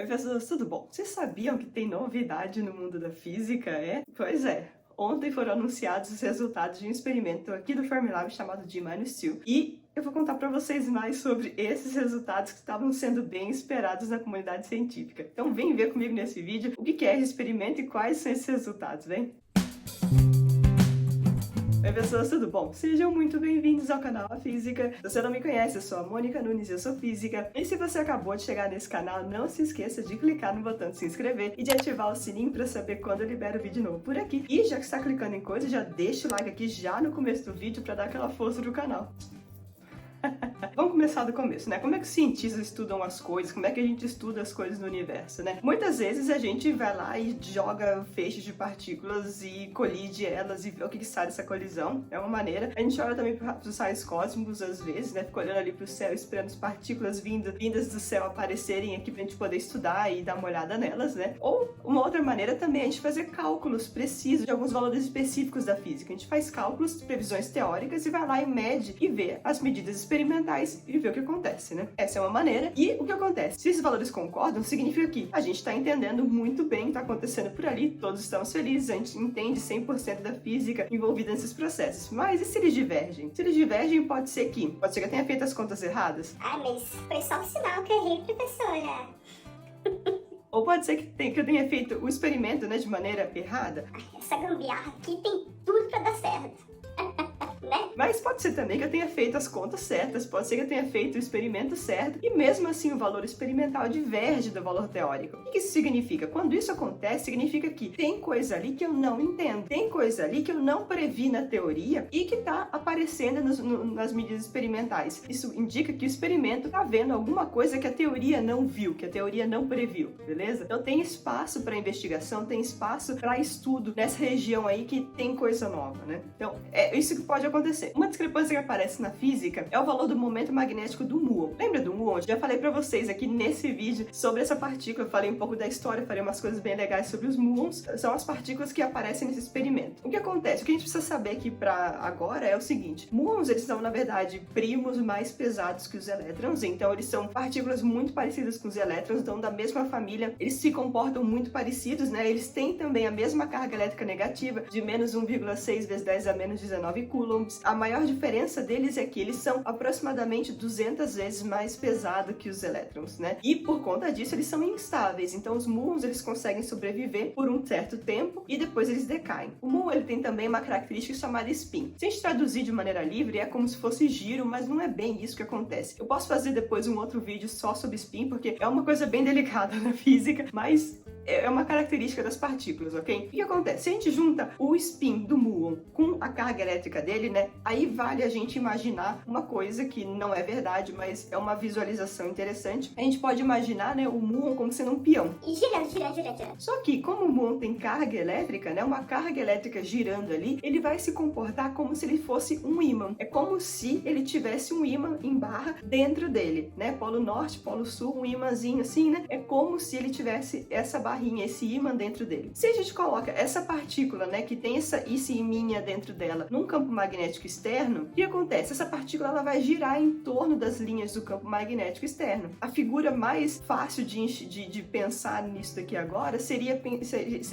Oi, pessoas, tudo bom? Vocês sabiam que tem novidade no mundo da física, é? Pois é. Ontem foram anunciados os resultados de um experimento aqui do Fermilab chamado D-2 e eu vou contar para vocês mais sobre esses resultados que estavam sendo bem esperados na comunidade científica. Então vem ver comigo nesse vídeo o que é esse experimento e quais são esses resultados, vem? Oi pessoas, tudo bom? Sejam muito bem-vindos ao canal A Física. Se você não me conhece, eu sou a Mônica Nunes e eu sou física. E se você acabou de chegar nesse canal, não se esqueça de clicar no botão de se inscrever e de ativar o sininho para saber quando eu libero vídeo novo por aqui. E já que está clicando em coisa, já deixa o like aqui já no começo do vídeo para dar aquela força pro canal. Vamos começar do começo, né? Como é que os cientistas estudam as coisas? Como é que a gente estuda as coisas no universo, né? Muitas vezes a gente vai lá e joga feixes de partículas e colide elas e vê o que sai dessa colisão. É uma maneira. A gente olha também para os raios cósmicos, às vezes, né? Fica olhando ali pro céu, esperando as partículas vindas do céu aparecerem aqui pra gente poder estudar e dar uma olhada nelas, né? Ou uma outra maneira também é a gente fazer cálculos precisos de alguns valores específicos da física. A gente faz cálculos, previsões teóricas e vai lá e mede e vê as medidas experimentais e ver o que acontece, né? Essa é uma maneira. E o que acontece? Se esses valores concordam, significa que a gente está entendendo muito bem o que está acontecendo por ali, todos estamos felizes, a gente entende 100% da física envolvida nesses processos. Mas e se eles divergem? Se eles divergem, pode ser que eu tenha feito as contas erradas. Ah, mas foi só um sinal que eu errei, professora. Ou pode ser que eu tenha feito o experimento, né, de maneira errada. Essa gambiarra aqui tem tudo pra dar certo. Né? Mas pode ser também que eu tenha feito as contas certas, pode ser que eu tenha feito o experimento certo e mesmo assim o valor experimental diverge do valor teórico. O que isso significa? Quando isso acontece, significa que tem coisa ali que eu não entendo, tem coisa ali que eu não previ na teoria e que está aparecendo nas medidas experimentais. Isso indica que o experimento está vendo alguma coisa que a teoria não viu, que a teoria não previu, beleza? Então tem espaço para investigação, tem espaço para estudo nessa região aí que tem coisa nova, né? Então é isso que pode acontecer. Uma discrepância que aparece na física é o valor do momento magnético do muon. Lembra do muon? Já falei pra vocês aqui nesse vídeo sobre essa partícula, eu falei um pouco da história, falei umas coisas bem legais sobre os muons. São as partículas que aparecem nesse experimento. O que acontece? O que a gente precisa saber aqui pra agora é o seguinte: muons, eles são, na verdade, primos mais pesados que os elétrons, então eles são partículas muito parecidas com os elétrons, então da mesma família, eles se comportam muito parecidos, né? Eles têm também a mesma carga elétrica negativa de menos 1,6 vezes 10 a menos 19 coulombs. A maior diferença deles é que eles são aproximadamente 200 vezes mais pesados que os elétrons, né? E por conta disso eles são instáveis, então os muons eles conseguem sobreviver por um certo tempo e depois eles decaem. O muon ele tem também uma característica chamada spin. Se a gente traduzir de maneira livre é como se fosse giro, mas não é bem isso que acontece. Eu posso fazer depois um outro vídeo só sobre spin, porque é uma coisa bem delicada na física, mas é uma característica das partículas, ok? O que acontece? Se a gente junta o spin do muon com a carga elétrica dele, né? Aí vale a gente imaginar uma coisa que não é verdade, mas é uma visualização interessante. A gente pode imaginar, né, o muon como sendo um peão. E girando. Só que como o muon tem carga elétrica, né, uma carga elétrica girando ali, ele vai se comportar como se ele fosse um ímã. É como se ele tivesse um ímã em barra dentro dele, né? Polo norte, polo sul, um ímãzinho assim, né? É como se ele tivesse essa barrinha, esse ímã dentro dele. Se a gente coloca essa partícula, né, que tem esse iminha dentro dela, num campo magnético externo, o que acontece? Essa partícula ela vai girar em torno das linhas do campo magnético externo. A figura mais fácil de pensar nisso daqui agora seria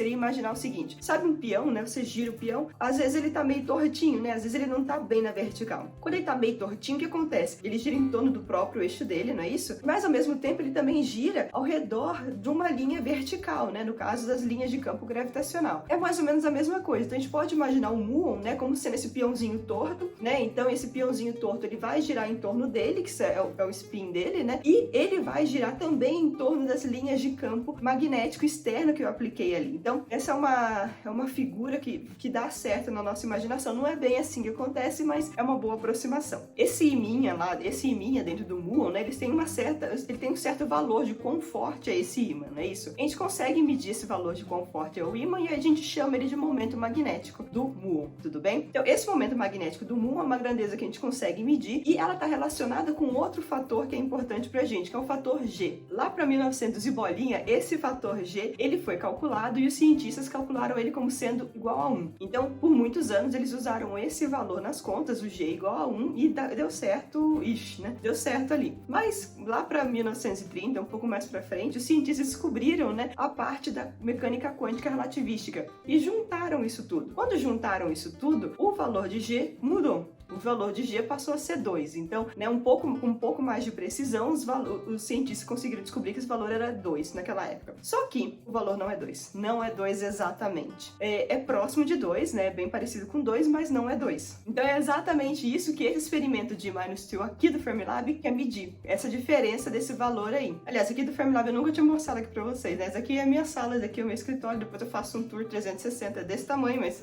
imaginar o seguinte: sabe um peão, né? Você gira o peão, às vezes ele tá meio tortinho, né? Às vezes ele não tá bem na vertical. Quando ele tá meio tortinho, o que acontece? Ele gira em torno do próprio eixo dele, não é isso? Mas ao mesmo tempo ele também gira ao redor de uma linha vertical, né? No caso das linhas de campo gravitacional. É mais ou menos a mesma coisa. Então a gente pode imaginar o muon, né, como sendo esse peãozinho torto, né? Então esse peãozinho torto ele vai girar em torno dele, que é o spin dele, né? E ele vai girar também em torno das linhas de campo magnético externo que eu apliquei ali. Então essa é uma figura que dá certo na nossa imaginação. Não é bem assim que acontece, mas é uma boa aproximação. Esse iminha dentro do muon, né? Ele tem um certo valor de quão forte é esse ímã, não é isso? A gente consegue medir esse valor de quão forte é o ímã e a gente chama ele de momento magnético do muon, tudo bem? Então, esse momento magnético do muon é uma grandeza que a gente consegue medir e ela está relacionada com outro fator que é importante pra gente, que é o fator G. Lá para 1900 e bolinha, esse fator G, ele foi calculado e os cientistas calcularam ele como sendo igual a 1. Então, por muitos anos, eles usaram esse valor nas contas, o G igual a 1, e deu certo, né? Deu certo ali. Mas, lá para 1930, um pouco mais para frente, os cientistas descobriram, né, a parte da mecânica quântica relativística e juntaram isso tudo. Quando juntaram isso tudo, o valor de G mudou. O valor de G passou a ser 2. Então, né, um pouco mais de precisão, os cientistas conseguiram descobrir que esse valor era 2 naquela época. Só que o valor não é 2. Não é 2 exatamente. É próximo de 2, né? Bem parecido com 2, mas não é 2. Então, é exatamente isso que esse experimento de -2 aqui do Fermilab quer medir. Essa diferença desse valor aí. Aliás, aqui do Fermilab eu nunca tinha mostrado aqui pra vocês, né? Essa aqui é a minha sala, esse aqui é o meu escritório. Depois eu faço um tour 360 desse tamanho, mas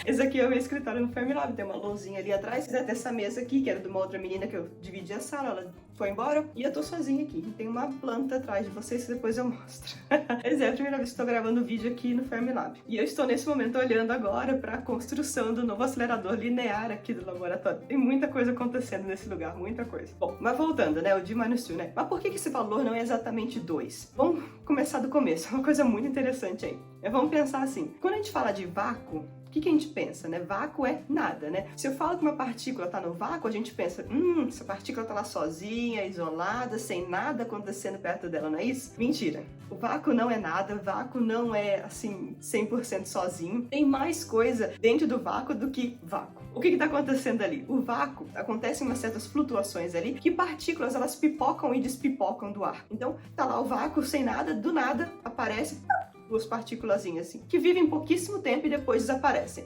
esse aqui é o meu escritório no Fermilab. Tem uma lousinha ali atrás. Até essa mesa aqui, que era de uma outra menina que eu dividi a sala, ela foi embora e eu tô sozinha aqui. Tem uma planta atrás de vocês que depois eu mostro. Essa é a primeira vez que estou gravando vídeo aqui no Fermilab. E eu estou nesse momento olhando agora para a construção do novo acelerador linear aqui do laboratório. Tem muita coisa acontecendo nesse lugar, muita coisa. Bom, mas voltando, né, o D -2, né? Mas por que esse valor não é exatamente 2? Vamos começar do começo, uma coisa muito interessante aí. Vamos pensar assim, quando a gente fala de vácuo, o que a gente pensa, né? Vácuo é nada, né? Se eu falo que uma partícula está no vácuo, a gente pensa, essa partícula está lá sozinha, isolada, sem nada acontecendo perto dela, não é isso? Mentira. O vácuo não é nada, o vácuo não é, assim, 100% sozinho. Tem mais coisa dentro do vácuo do que vácuo. O que está acontecendo ali? O vácuo, acontecem umas certas flutuações ali, que partículas, elas pipocam e despipocam do ar. Então, tá lá o vácuo sem nada, do nada, aparece duas partículazinhas assim, que vivem pouquíssimo tempo e depois desaparecem.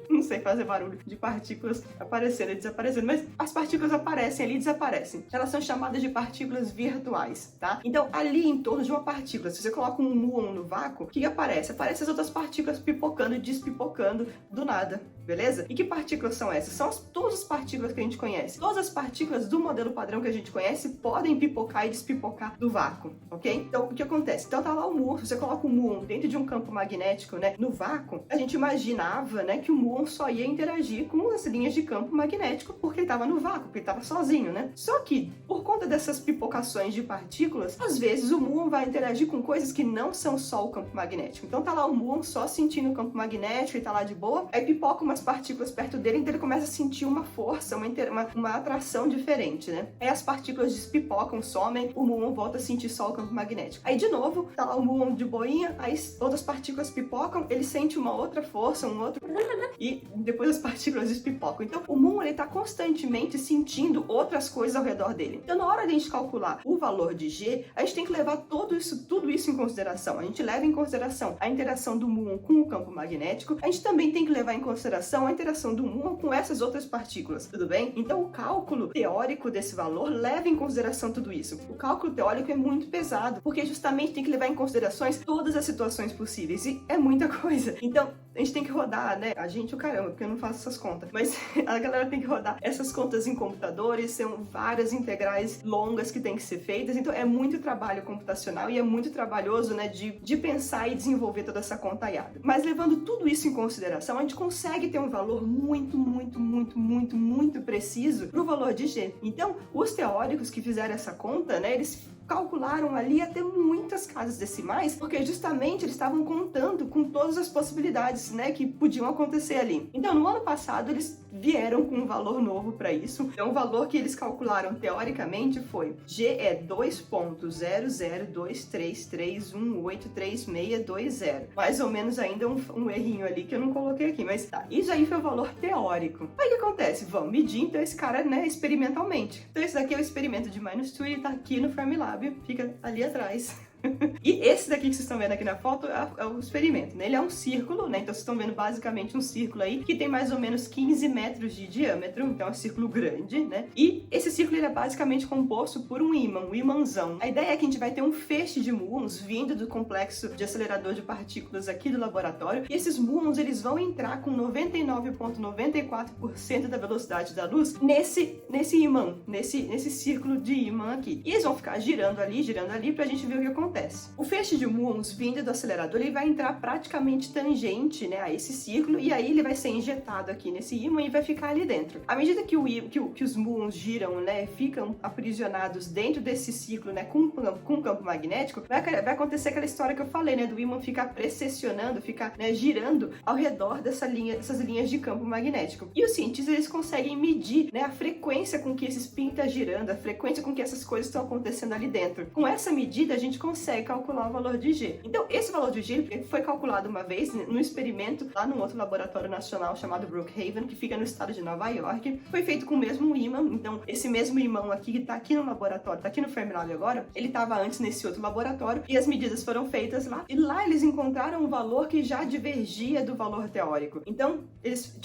Não sei fazer barulho de partículas aparecendo e desaparecendo, mas as partículas aparecem ali e desaparecem. Elas são chamadas de partículas virtuais, tá? Então, ali em torno de uma partícula, se você coloca um muon no vácuo, o que aparece? Aparecem as outras partículas pipocando e despipocando do nada, beleza? E que partículas são essas? São todas as partículas que a gente conhece. Todas as partículas do modelo padrão que a gente conhece podem pipocar e despipocar do vácuo, ok? Então, o que acontece? Então, tá lá o muon, se você coloca o muon dentro de um campo magnético, né, no vácuo, a gente imaginava, né, que o muon só ia interagir com as linhas de campo magnético porque ele estava no vácuo, porque ele estava sozinho, né? Só que, por conta dessas pipocações de partículas, às vezes o muon vai interagir com coisas que não são só o campo magnético. Então tá lá o muon só sentindo o campo magnético e tá lá de boa, aí pipoca umas partículas perto dele, então ele começa a sentir uma força, uma atração diferente, né? Aí as partículas despipocam, somem, o muon volta a sentir só o campo magnético. Aí de novo, tá lá o muon de boinha, aí outras partículas pipocam, ele sente uma outra força, um outro... e depois as partículas despipocam. Então, o muon, ele tá constantemente sentindo outras coisas ao redor dele. Então, na hora de a gente calcular o valor de G, a gente tem que levar tudo isso em consideração. A gente leva em consideração a interação do muon com o campo magnético. A gente também tem que levar em consideração a interação do muon com essas outras partículas, tudo bem? Então, o cálculo teórico desse valor leva em consideração tudo isso. O cálculo teórico é muito pesado, porque justamente tem que levar em considerações todas as situações possíveis, e é muita coisa. Então, a gente tem que rodar, né? A gente, o caramba, porque eu não faço essas contas. Mas a galera tem que rodar essas contas em computadores, são várias integrais longas que tem que ser feitas, então é muito trabalho computacional e é muito trabalhoso, né, de pensar e desenvolver toda essa contaiada. Mas levando tudo isso em consideração, a gente consegue ter um valor muito preciso pro valor de G. Então, os teóricos que fizeram essa conta, né, eles calcularam ali até muitas casas decimais, porque justamente eles estavam contando com todas as possibilidades, né, que podiam acontecer ali. Então, no ano passado, eles vieram com um valor novo para isso. Então, o valor que eles calcularam teoricamente foi G é 2.002331836620. Mais ou menos ainda um errinho ali que eu não coloquei aqui, mas tá. Isso aí foi o valor teórico. Aí o que acontece? Vamos medir, então, esse cara, né, experimentalmente. Então, esse daqui é o experimento de -2, ele tá aqui no Fermilab, fica ali atrás. E esse daqui que vocês estão vendo aqui na foto é o experimento, né? Ele é um círculo, né? Então vocês estão vendo basicamente um círculo aí que tem mais ou menos 15 metros de diâmetro, então é um círculo grande, né? E esse círculo ele é basicamente composto por um ímã, um imãzão. A ideia é que a gente vai ter um feixe de muons vindo do complexo de acelerador de partículas aqui do laboratório, e esses muons eles vão entrar com 99,94% da velocidade da luz nesse ímã, nesse círculo de ímã aqui. E eles vão ficar girando ali pra gente ver o que acontece. O feixe de muons vindo do acelerador ele vai entrar praticamente tangente, né, a esse círculo, e aí ele vai ser injetado aqui nesse ímã e vai ficar ali dentro. À medida que os muons giram, né, ficam aprisionados dentro desse círculo, né, com campo magnético, vai acontecer aquela história que eu falei, né, do ímã ficar precessionando, ficar, né, girando ao redor dessas linhas de campo magnético. E os cientistas eles conseguem medir, né, a frequência com que esse spin está girando, a frequência com que essas coisas estão acontecendo ali dentro. Com essa medida a gente consegue calcular o valor de G. Então esse valor de G foi calculado uma vez no experimento lá num outro laboratório nacional chamado Brookhaven, que fica no estado de Nova York. Foi feito com o mesmo ímã, então esse mesmo ímã aqui que está aqui no laboratório, está aqui no Fermilab agora, ele estava antes nesse outro laboratório e as medidas foram feitas lá. E lá eles encontraram um valor que já divergia do valor teórico. Então eles,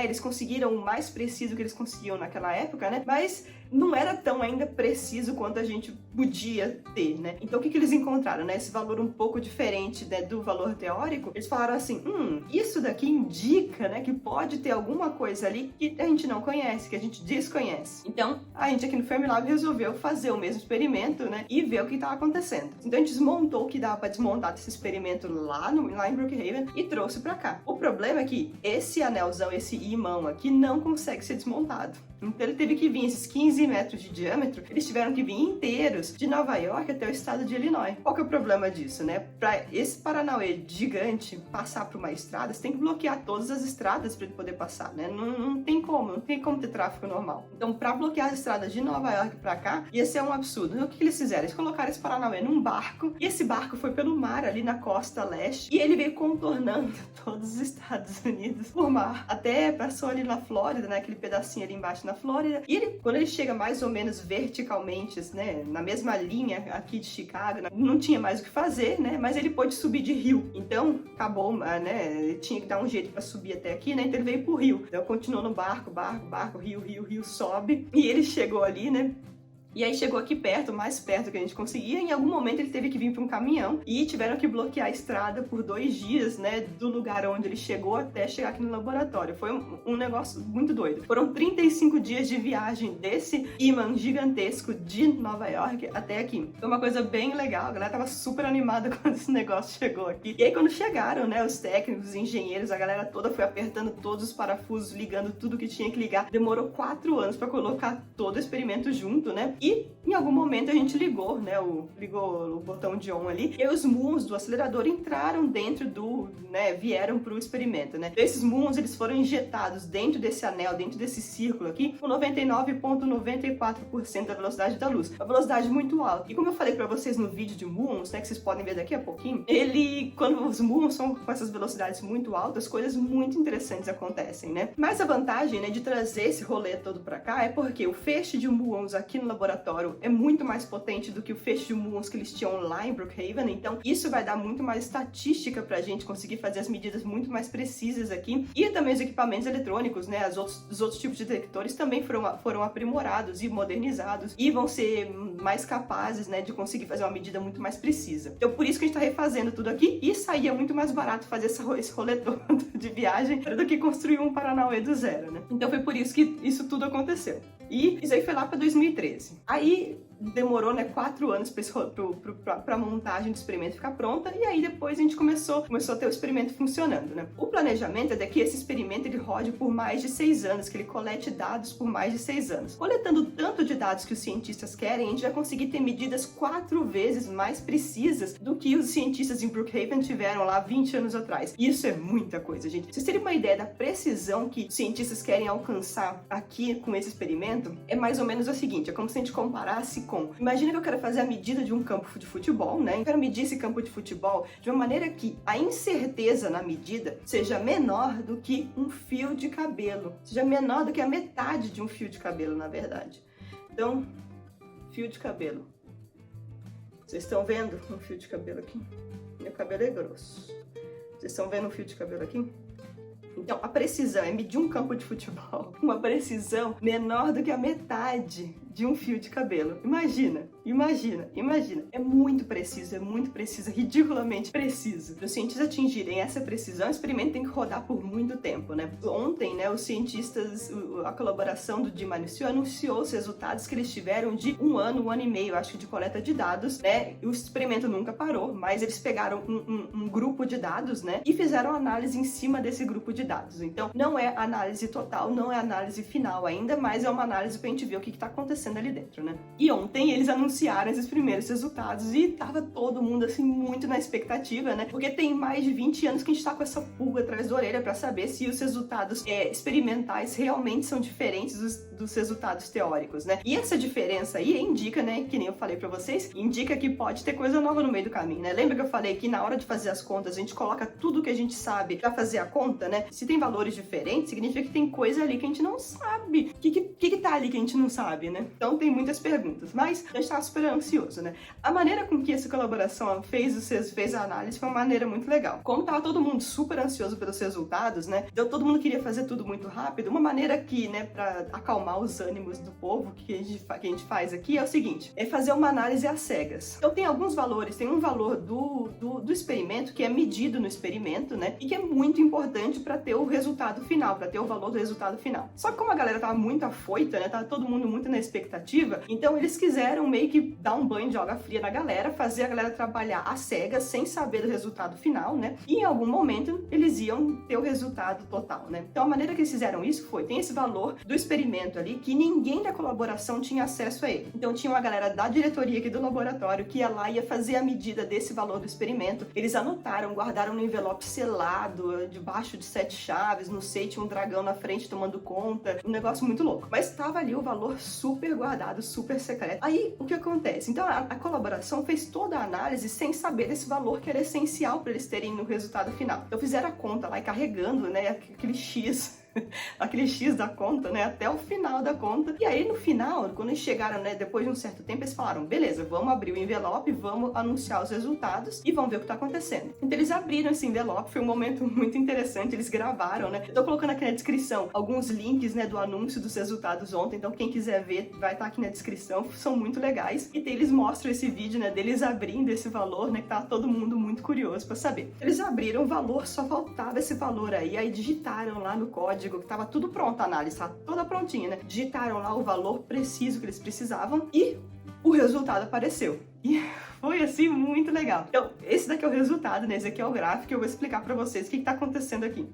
eles conseguiram o mais preciso que eles conseguiam naquela época, né? Mas não era tão ainda preciso quanto a gente podia ter, né? Então o que eles encontraram, né? Esse valor um pouco diferente, né, do valor teórico. Eles falaram assim, isso daqui indica, né, que pode ter alguma coisa ali que a gente não conhece, que a gente desconhece. Então a gente aqui no Fermilab resolveu fazer o mesmo experimento, né, e ver o que estava acontecendo. Então a gente desmontou o que dava para desmontar desse experimento lá em Brookhaven e trouxe para cá. O problema é que esse anelzão, esse ímã aqui não consegue ser desmontado. Então ele teve que vir esses 15 metros de diâmetro, eles tiveram que vir inteiros de Nova York até o estado de Illinois. Qual que é o problema disso, né? Para esse Paranauê gigante passar por uma estrada, você tem que bloquear todas as estradas para ele poder passar, né? Não tem como ter tráfego normal. Então, para bloquear as estradas de Nova York para cá, ia ser um absurdo. Então, o que eles fizeram? Eles colocaram esse Paranauê num barco, e esse barco foi pelo mar ali na costa leste, e ele veio contornando todos os Estados Unidos por mar, até passou ali na Flórida, né? Aquele pedacinho ali embaixo na Flórida, e quando ele chega mais ou menos verticalmente, né, na mesma linha aqui de Chicago, não tinha mais o que fazer, né, mas ele pôde subir de rio. Então, acabou, né, ele tinha que dar um jeito para subir até aqui, né, então ele veio pro rio. Então, continuou no barco, rio, sobe, e ele chegou ali, né, e aí chegou aqui perto, mais perto que a gente conseguia, e em algum momento ele teve que vir para um caminhão e tiveram que bloquear a estrada por 2 dias, né, do lugar onde ele chegou até chegar aqui no laboratório. Foi um negócio muito doido. Foram 35 dias de viagem desse ímã gigantesco de Nova York até aqui. Foi uma coisa bem legal, a galera tava super animada quando esse negócio chegou aqui. E aí quando chegaram, né, os técnicos, os engenheiros, a galera toda foi apertando todos os parafusos, ligando tudo que tinha que ligar. Demorou 4 anos para colocar todo o experimento junto, né? E em algum momento a gente ligou, né, ligou o botão de on ali, e aí os muons do acelerador entraram dentro vieram para o experimento, né? Esses muons, eles foram injetados dentro desse anel, dentro desse círculo aqui, com 99,94% da velocidade da luz. Uma velocidade muito alta. E como eu falei para vocês no vídeo de muons, né, que vocês podem ver daqui a pouquinho, quando os muons são com essas velocidades muito altas, coisas muito interessantes acontecem, né? Mas a vantagem, né, de trazer esse rolê todo para cá é porque o feixe de muons aqui no laboratório é muito mais potente do que o feixe de muons que eles tinham lá em Brookhaven, então isso vai dar muito mais estatística pra gente conseguir fazer as medidas muito mais precisas aqui. E também os equipamentos eletrônicos, né, os outros tipos de detectores também foram aprimorados e modernizados e vão ser mais capazes, né, de conseguir fazer uma medida muito mais precisa. Então por isso que a gente tá refazendo tudo aqui, e saía muito mais barato fazer esse rolê todo de viagem do que construir um Paranauê do zero, né? Então foi por isso que isso tudo aconteceu. E isso aí foi lá para 2013. Aí demorou, né, 4 anos para a montagem do experimento ficar pronta, e aí depois a gente começou a ter o experimento funcionando, né? O planejamento é que esse experimento ele rode por mais de 6 anos, que ele colete dados por mais de 6 anos. Coletando tanto de dados que os cientistas querem, a gente vai conseguir ter medidas 4 vezes mais precisas do que os cientistas em Brookhaven tiveram lá 20 anos atrás. Isso é muita coisa, gente. Vocês terem uma ideia da precisão que os cientistas querem alcançar aqui com esse experimento, é mais ou menos o seguinte, é como se a gente comparasse imagina que eu quero fazer a medida de um campo de futebol, né? Eu quero medir esse campo de futebol de uma maneira que a incerteza na medida seja menor do que um fio de cabelo, seja menor do que a metade de um fio de cabelo, na verdade. Então, fio de cabelo. Vocês estão vendo um fio de cabelo aqui? Meu cabelo é grosso. Vocês estão vendo um fio de cabelo aqui? Então, a precisão é medir um campo de futebol, uma precisão menor do que a metade de um fio de cabelo. Imagina. É muito preciso, ridiculamente preciso. Para os cientistas atingirem essa precisão, o experimento tem que rodar por muito tempo, né? Ontem, né, os cientistas, a colaboração do Jim Manucio anunciou os resultados que eles tiveram de um ano e meio, acho que, de coleta de dados, né? O experimento nunca parou, mas eles pegaram um grupo de dados, né, e fizeram análise em cima desse grupo de dados. Então, não é análise total, não é análise final ainda, mas é uma análise pra gente ver o que tá acontecendo ali dentro, né? E ontem eles anunciaram esses primeiros resultados e tava todo mundo, assim, muito na expectativa, né? Porque tem mais de 20 anos que a gente tá com essa pulga atrás da orelha pra saber se os resultados experimentais realmente são diferentes dos resultados teóricos, né? E essa diferença aí indica, né, que nem eu falei pra vocês, indica que pode ter coisa nova no meio do caminho, né? Lembra que eu falei que na hora de fazer as contas a gente coloca tudo que a gente sabe pra fazer a conta, né? Se tem valores diferentes, significa que tem coisa ali que a gente não sabe. O que tá ali que a gente não sabe, né? Então tem muitas perguntas, mas a gente tá super ansioso, né? A maneira com que essa colaboração fez a análise foi uma maneira muito legal. Como tava todo mundo super ansioso pelos resultados, né? Então todo mundo queria fazer tudo muito rápido. Uma maneira que, né, pra acalmar os ânimos do povo, que a gente faz aqui é o seguinte, é fazer uma análise às cegas. Então tem alguns valores, tem um valor do experimento que é medido no experimento, né? E que é muito importante para ter o resultado final, para ter o valor do resultado final. Só que como a galera tava muito afoita, né? Tava todo mundo muito na expectativa, então eles quiseram meio que dar um banho de água fria na galera, fazer a galera trabalhar às cegas, sem saber do resultado final, né? E em algum momento eles iam ter o resultado total, né? Então a maneira que eles fizeram isso foi, tem esse valor do experimento ali, que ninguém da colaboração tinha acesso a ele. Então tinha uma galera da diretoria aqui do laboratório que ia lá e ia fazer a medida desse valor do experimento. Eles anotaram, guardaram no envelope selado, debaixo de 7 chaves, não sei, tinha um dragão na frente tomando conta, um negócio muito louco. Mas estava ali o valor super guardado, super secreto. Aí, o que acontece? Então, a colaboração fez toda a análise sem saber desse valor que era essencial para eles terem no resultado final. Então, fizeram a conta lá e carregando, né, aquele X da conta, né, até o final da conta. E aí, no final, quando eles chegaram, né, depois de um certo tempo, eles falaram, beleza, vamos abrir o envelope, vamos anunciar os resultados e vamos ver o que tá acontecendo. Então, eles abriram esse envelope, foi um momento muito interessante, eles gravaram, né. Eu tô colocando aqui na descrição alguns links, né, do anúncio dos resultados ontem, então quem quiser ver, vai estar aqui na descrição, são muito legais. E eles mostram esse vídeo, né, deles abrindo esse valor, né, que tá todo mundo muito curioso pra saber. Eles abriram o valor, só faltava esse valor aí digitaram lá no código, que tava tudo pronto, a análise tá toda prontinha, né? Digitaram lá o valor preciso que eles precisavam e o resultado apareceu. E foi, assim, muito legal. Então, esse daqui é o resultado, né? Esse aqui é o gráfico, eu vou explicar pra vocês o que tá acontecendo aqui.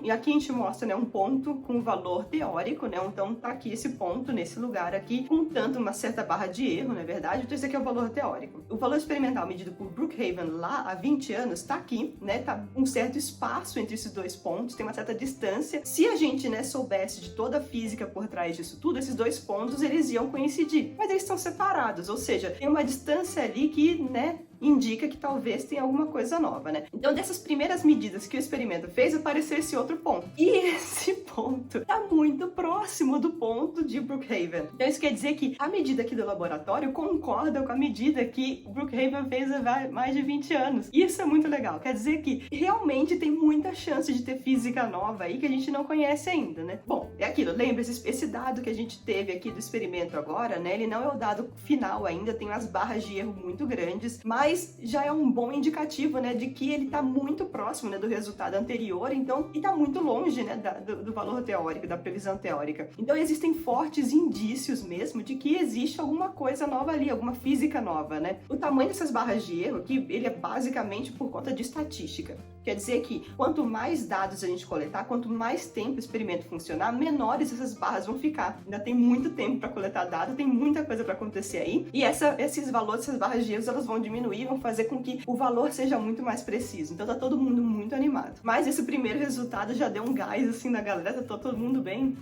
E aqui a gente mostra, né, um ponto com valor teórico, né? Então, tá aqui esse ponto, nesse lugar aqui, com tanto uma certa barra de erro, não é verdade? Então, esse aqui é o valor teórico. O valor experimental medido por Brookhaven lá há 20 anos tá aqui, né? Tá um certo espaço entre esses dois pontos, tem uma certa distância. Se a gente, né, soubesse de toda a física por trás disso tudo, esses dois pontos, eles iam coincidir. Mas eles estão separados, ou seja, tem uma distância ali que, né, indica que talvez tenha alguma coisa nova, né? Então, dessas primeiras medidas que o experimento fez, apareceu esse outro ponto. E esse ponto tá muito próximo do ponto de Brookhaven. Então, isso quer dizer que a medida aqui do laboratório concorda com a medida que Brookhaven fez há mais de 20 anos. Isso é muito legal. Quer dizer que realmente tem muita chance de ter física nova aí que a gente não conhece ainda, né? Bom, é aquilo. Lembra, esse dado que a gente teve aqui do experimento agora, né? Ele não é o dado final ainda, tem umas barras de erro muito grandes, mas já é um bom indicativo, né, de que ele tá muito próximo, né, do resultado anterior, então, e tá muito longe, né, do valor teórico, da previsão teórica. Então, existem fortes indícios mesmo de que existe alguma coisa nova ali, alguma física nova, né? O tamanho dessas barras de erro aqui, ele é basicamente por conta de estatística. Quer dizer que quanto mais dados a gente coletar, quanto mais tempo o experimento funcionar, menores essas barras vão ficar. Ainda tem muito tempo para coletar dados, tem muita coisa para acontecer aí, e esses valores, essas barras de erros, elas vão diminuir, vão fazer com que o valor seja muito mais preciso. Então tá todo mundo muito animado. Mas esse primeiro resultado já deu um gás assim na galera, tá todo mundo bem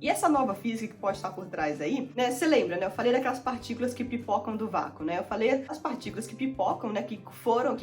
E essa nova física que pode estar por trás aí, né? Você lembra, né? Eu falei daquelas partículas que pipocam do vácuo, né? Eu falei as partículas que pipocam, né? Que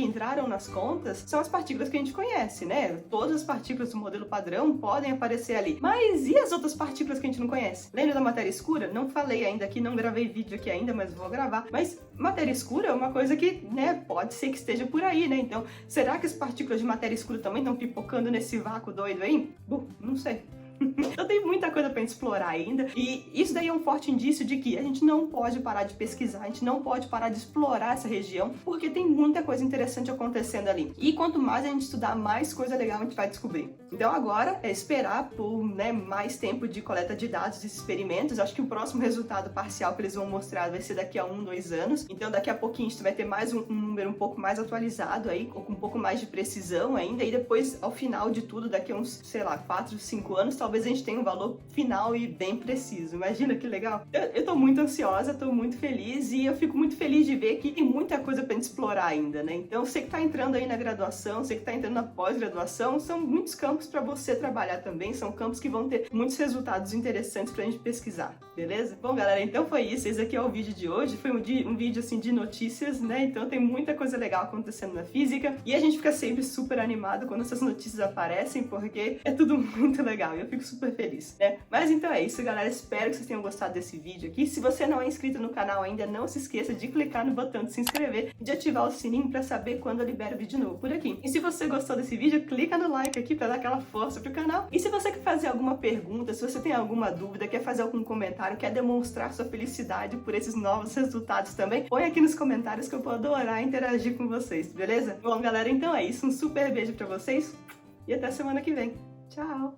entraram nas contas, são as partículas que a gente conhece, né? Todas as partículas do modelo padrão podem aparecer ali. Mas e as outras partículas que a gente não conhece? Lembra da matéria escura? Não falei ainda aqui, não gravei vídeo aqui ainda, mas vou gravar. Mas matéria escura é uma coisa que, né? Pode ser que esteja por aí, né? Então, será que as partículas de matéria escura também estão pipocando nesse vácuo doido aí? Não sei. Então tem muita coisa pra gente explorar ainda, e isso daí é um forte indício de que a gente não pode parar de pesquisar, a gente não pode parar de explorar essa região, porque tem muita coisa interessante acontecendo ali. E quanto mais a gente estudar, mais coisa legal a gente vai descobrir. Então agora é esperar por, né, mais tempo de coleta de dados desses experimentos. Acho que o próximo resultado parcial que eles vão mostrar vai ser daqui a 1, 2 anos. Então daqui a pouquinho a gente vai ter mais um número um pouco mais atualizado aí, com um pouco mais de precisão ainda, e depois, ao final de tudo, daqui a uns, sei lá, 4, 5 anos, talvez a gente tenha um valor final e bem preciso. Imagina que legal. Eu tô muito ansiosa, tô muito feliz, e eu fico muito feliz de ver que tem muita coisa pra gente explorar ainda, né? Então, você que tá entrando aí na graduação, você que tá entrando na pós-graduação, são muitos campos para você trabalhar também, são campos que vão ter muitos resultados interessantes pra gente pesquisar, beleza? Bom, galera, então foi isso. Esse aqui é o vídeo de hoje. Foi um vídeo, assim, de notícias, né? Então tem muita coisa legal acontecendo na física, e a gente fica sempre super animado quando essas notícias aparecem, porque é tudo muito legal, e eu fico super feliz, né? Mas então é isso, galera. Espero que vocês tenham gostado desse vídeo aqui. Se você não é inscrito no canal ainda, não se esqueça de clicar no botão de se inscrever e de ativar o sininho para saber quando eu libero vídeo novo por aqui. E se você gostou desse vídeo, clica no like aqui para dar aquela força pro canal. E se você quer fazer alguma pergunta, se você tem alguma dúvida, quer fazer algum comentário, quer demonstrar sua felicidade por esses novos resultados também, põe aqui nos comentários que eu vou adorar interagir com vocês, beleza? Bom, galera, então é isso. Um super beijo para vocês e até semana que vem. Tchau!